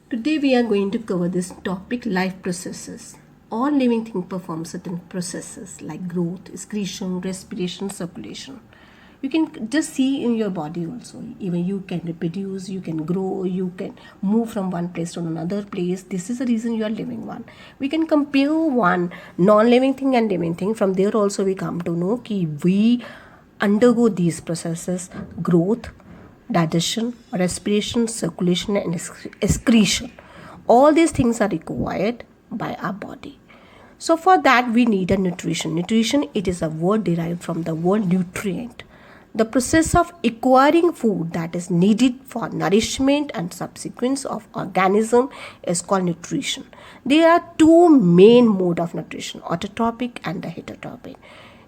Today we are going to cover this topic life processes. All living things perform certain processes like growth, excretion, respiration, circulation. You can just see in your body also. Even you can reproduce, you can grow, you can move from one place to another place. This is the reason you are living one. We can compare one non-living thing and living thing. From there also we come to know that we undergo these processes: growth, digestion, respiration, circulation, and excretion. All these things are required by our body. So for that we need a nutrition. Nutrition, it is a word derived from the word nutrient. The process of acquiring food that is needed for nourishment and subsequence of organism is called nutrition. There are two main mode of nutrition, autotrophic and the heterotropic.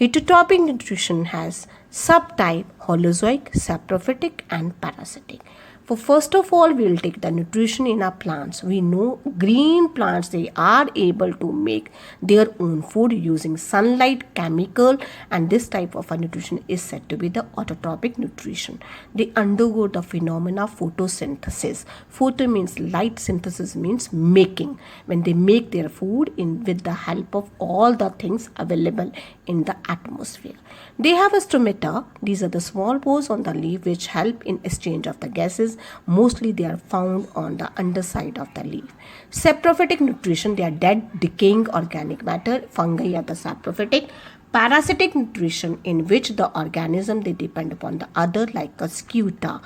Heterotropic nutrition has subtype holozoic, saprophytic and parasitic. For first of all, we will take the nutrition in our plants. We know green plants, they are able to make their own food using sunlight, chemical, and this type of a nutrition is said to be the autotrophic nutrition. They undergo the phenomena of photosynthesis. Photo means light, synthesis means making. When they make their food with the help of all the things available in the atmosphere. They have a stomata. These are the small pores on the leaf which help in exchange of the gases. Mostly they are found on the underside of the leaf. Saprophytic nutrition, they are dead, decaying organic matter. Fungi are the saprophytic. Parasitic nutrition, in which the organism they depend upon the other, like a scuta.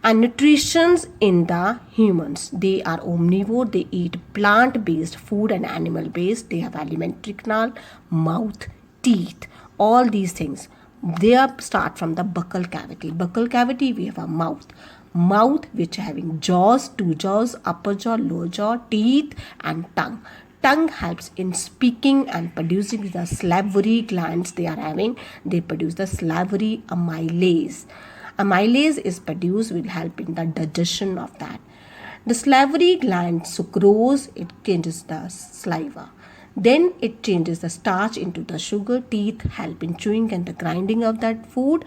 And nutritions in the humans, they are omnivore. They eat plant-based food and animal-based. They have alimentary canal, mouth, teeth. All these things, they start from the buccal cavity. Buccal cavity, we have a mouth. Mouth which having jaws, two jaws, upper jaw, lower jaw, teeth and tongue. Tongue helps in speaking and producing the salivary glands they are having. They produce the salivary amylase. Amylase is produced, will help in the digestion of that. The salivary gland sucrose, it changes the saliva. Then it changes the starch into the sugar. Teeth help in chewing and the grinding of that food.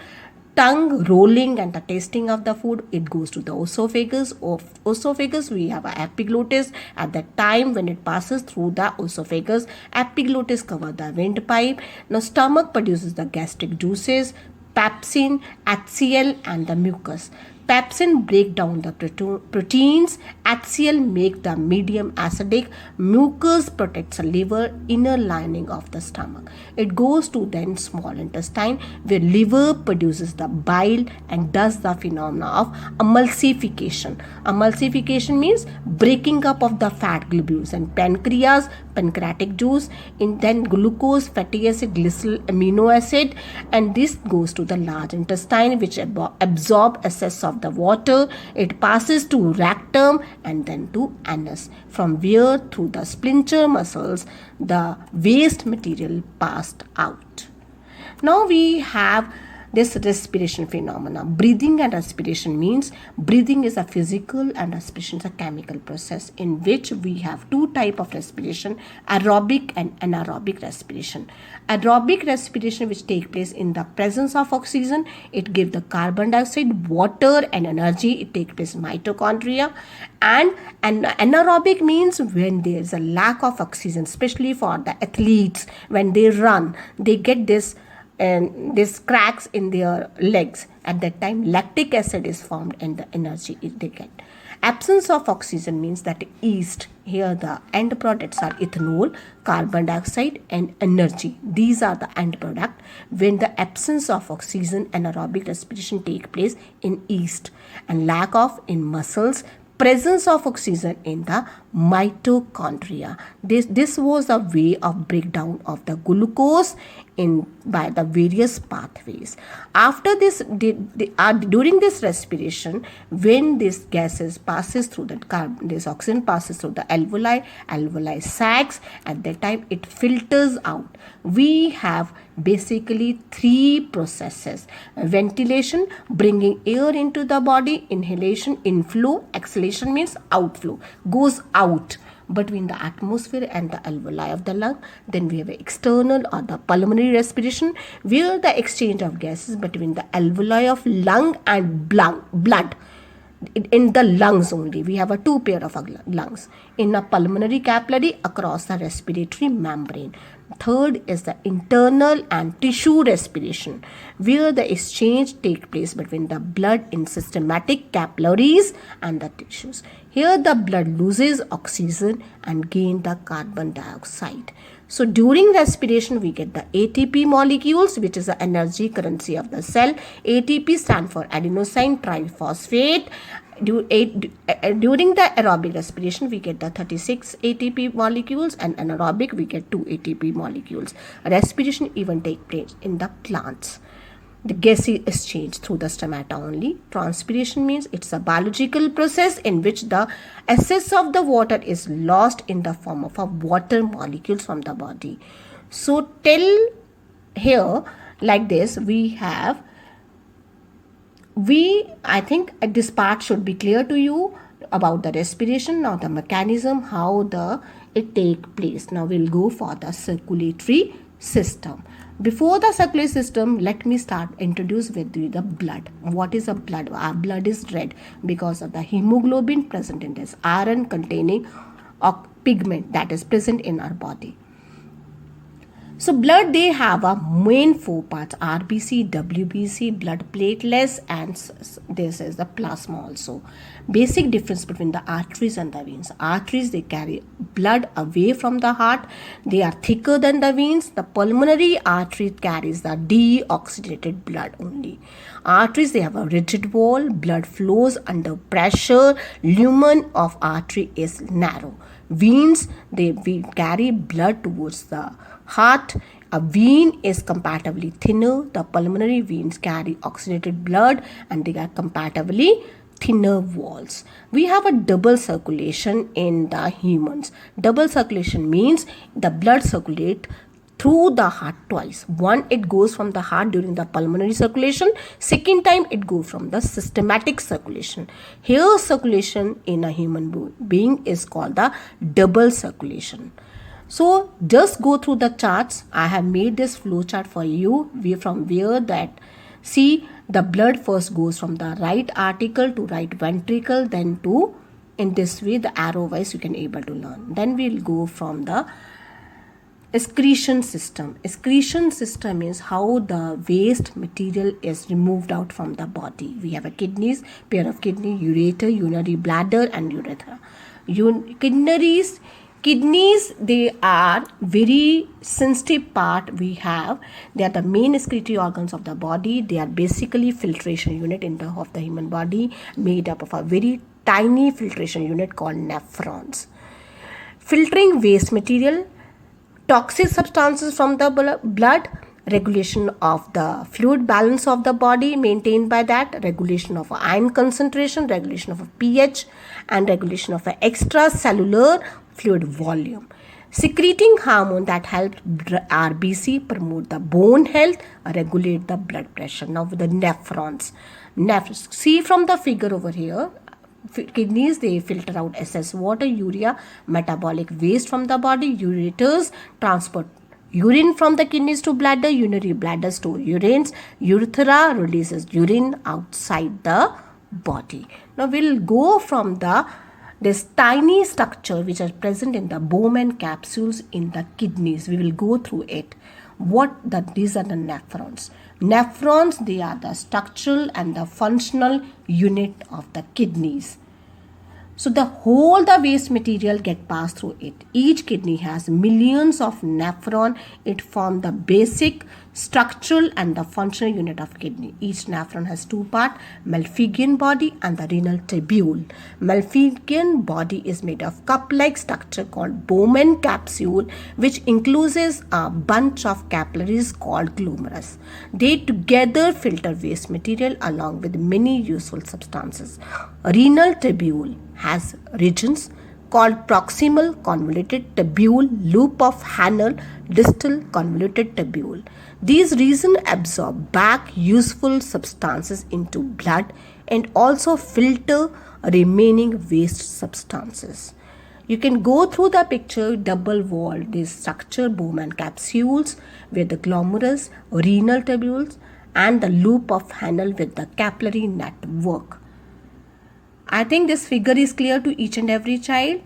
Tongue rolling and the tasting of the food, it goes to the esophagus. Of esophagus, we have a epiglottis. At that time when it passes through the esophagus, epiglottis cover the windpipe. Now stomach produces the gastric juices, pepsin, HCl and the mucus. Pepsin break down the proteins, HCl make the medium acidic, mucus protects the liver, inner lining of the stomach. It goes to then small intestine where liver produces the bile and does the phenomena of emulsification. Emulsification means breaking up of the fat globules, and pancreas, pancreatic juice, and then glucose, fatty acid, glycerol, amino acid, and this goes to the large intestine which absorb excess of the water. It passes to rectum and then to anus, from where through the sphincter muscles the waste material passed out. Now we have this respiration phenomena. Breathing and respiration means breathing is a physical and respiration is a chemical process in which we have two types of respiration, aerobic and anaerobic respiration. Aerobic respiration which take place in the presence of oxygen, it gives the carbon dioxide, water and energy. It takes place in mitochondria. And anaerobic means when there is a lack of oxygen, especially for the athletes, when they run, they get this and this cracks in their legs. At that time lactic acid is formed and the energy they get. Absence of oxygen means that yeast, here the end products are ethanol, carbon dioxide and energy. These are the end product. When the absence of oxygen, anaerobic respiration take place in yeast, and lack of in muscles, presence of oxygen in the mitochondria. This was a way of breakdown of the glucose in by the various pathways. After this, during this respiration, when this gases passes through this oxygen passes through the alveoli sacs. At that time, it filters out. We have basically three processes: ventilation, bringing air into the body; inhalation, inflow; exhalation means outflow, goes out between the atmosphere and the alveoli of the lung. Then we have external or the pulmonary respiration, where the exchange of gases between the alveoli of lung and blood. in the lungs only. We have a two pair of lungs. In a pulmonary capillary across the respiratory membrane. Third is the internal and tissue respiration, where the exchange take place between the blood in systematic capillaries and the tissues. Here the blood loses oxygen and gain the carbon dioxide. So during respiration we get the ATP molecules, which is the energy currency of the cell. ATP stand for adenosine triphosphate. During the aerobic respiration we get the 36 ATP molecules, and anaerobic we get 2 ATP molecules. Respiration even take place in the plants. The gases exchange through the stomata only. Transpiration means it's a biological process in which the excess of the water is lost in the form of a water molecules from the body. So till here, like this, I think this part should be clear to you about the respiration. Now the mechanism, how it take place. Now we'll go for the circulatory system. Before the circulatory system, let me introduce with you the blood. What is a blood? Our blood is red because of the hemoglobin present in this iron containing pigment that is present in our body. So blood, they have a main four parts: RBC, WBC, blood platelets, and this is the plasma also. Basic difference between the arteries and the veins. Arteries, they carry blood away from the heart. They are thicker than the veins. The pulmonary artery carries the deoxygenated blood only. Arteries, they have a rigid wall. Blood flows under pressure. Lumen of artery is narrow. Veins, they carry blood towards the heart. A vein is comparatively thinner. The pulmonary veins carry oxygenated blood and they are comparatively thinner walls. We have a double circulation in the humans. Double circulation means the blood circulate through the heart twice. One, it goes from the heart during the pulmonary circulation. Second time, it goes from the systematic circulation. Here, circulation in a human being is called the double circulation. So just go through the charts. I have made this flow chart for you. See, the blood first goes from the right article to right ventricle, then to, in this way, the arrow wise you can able to learn. Then we'll go from the excretion system. Excretion system is how the waste material is removed out from the body. We have a pair of kidney, ureter, urinary bladder, and urethra. Kidneys, they are very sensitive part we have. They are the main excretory organs of the body. They are basically filtration unit of the human body, made up of a very tiny filtration unit called nephrons. Filtering waste material, toxic substances from the blood, regulation of the fluid balance of the body maintained by that, regulation of iron concentration, regulation of pH, and regulation of extracellular fluid volume. Secreting hormone that helps RBC promote the bone health, regulate the blood pressure. Now with the nephrons. See from the figure over here, kidneys, they filter out excess water, urea, metabolic waste from the body. Ureters transport urine from the kidneys to bladder. Urinary bladder store urines. Urethra releases urine outside the body. Now we'll go from this tiny structure which are present in the Bowman capsules in the kidneys. We will go through it. These are the nephrons. Nephrons, they are the structural and the functional unit of the kidneys. So the waste material get passed through it. Each kidney has millions of nephron. It forms the basic structural and the functional unit of kidney. Each nephron has two parts, Malpighian body and the renal tubule. Malpighian body is made of cup-like structure called Bowman capsule, which includes a bunch of capillaries called glomerulus. They together filter waste material along with many useful substances. Renal tubule has regions called proximal convoluted tubule, loop of Hanel, distal convoluted tubule. These regions absorb back useful substances into blood and also filter remaining waste substances. You can go through the picture, double walled, this structure, Bowman capsules with the glomerulus, renal tubules, and the loop of Hanel with the capillary network. I think this figure is clear to each and every child.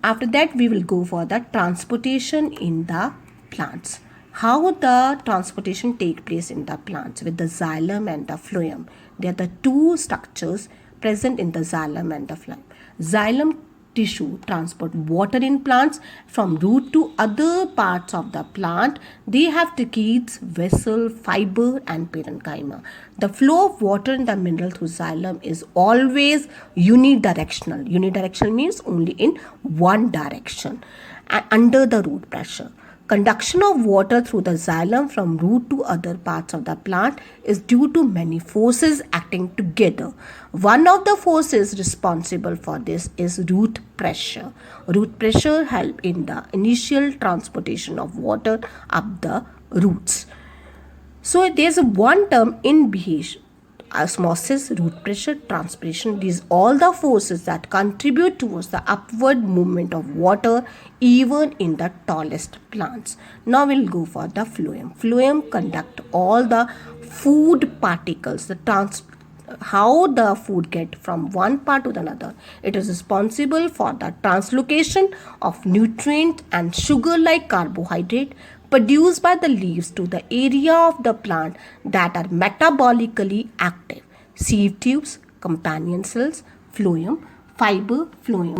After that, we will go for the transportation in the plants. How the transportation take place in the plants with the xylem and the phloem. They are the two structures present in the xylem and the phloem. Xylem tissue transport water in plants from root to other parts of the plant. They have tracheids, vessel, fiber and parenchyma. The flow of water in the mineral through xylem is always unidirectional. Unidirectional means only in one direction and under the root pressure. Conduction of water through the xylem from root to other parts of the plant is due to many forces acting together. One of the forces responsible for this is root pressure. Root pressure helps in the initial transportation of water up the roots. So there's one term in behavior: osmosis, root pressure, transpiration. These all the forces that contribute towards the upward movement of water even in the tallest plants. Now we'll go for the phloem. Phloem conduct all the food particles, how the food get from one part to another. It is responsible for the translocation of nutrient and sugar like carbohydrate produced by the leaves to the area of the plant that are metabolically active. Sieve tubes, companion cells, phloem, fiber, phloem.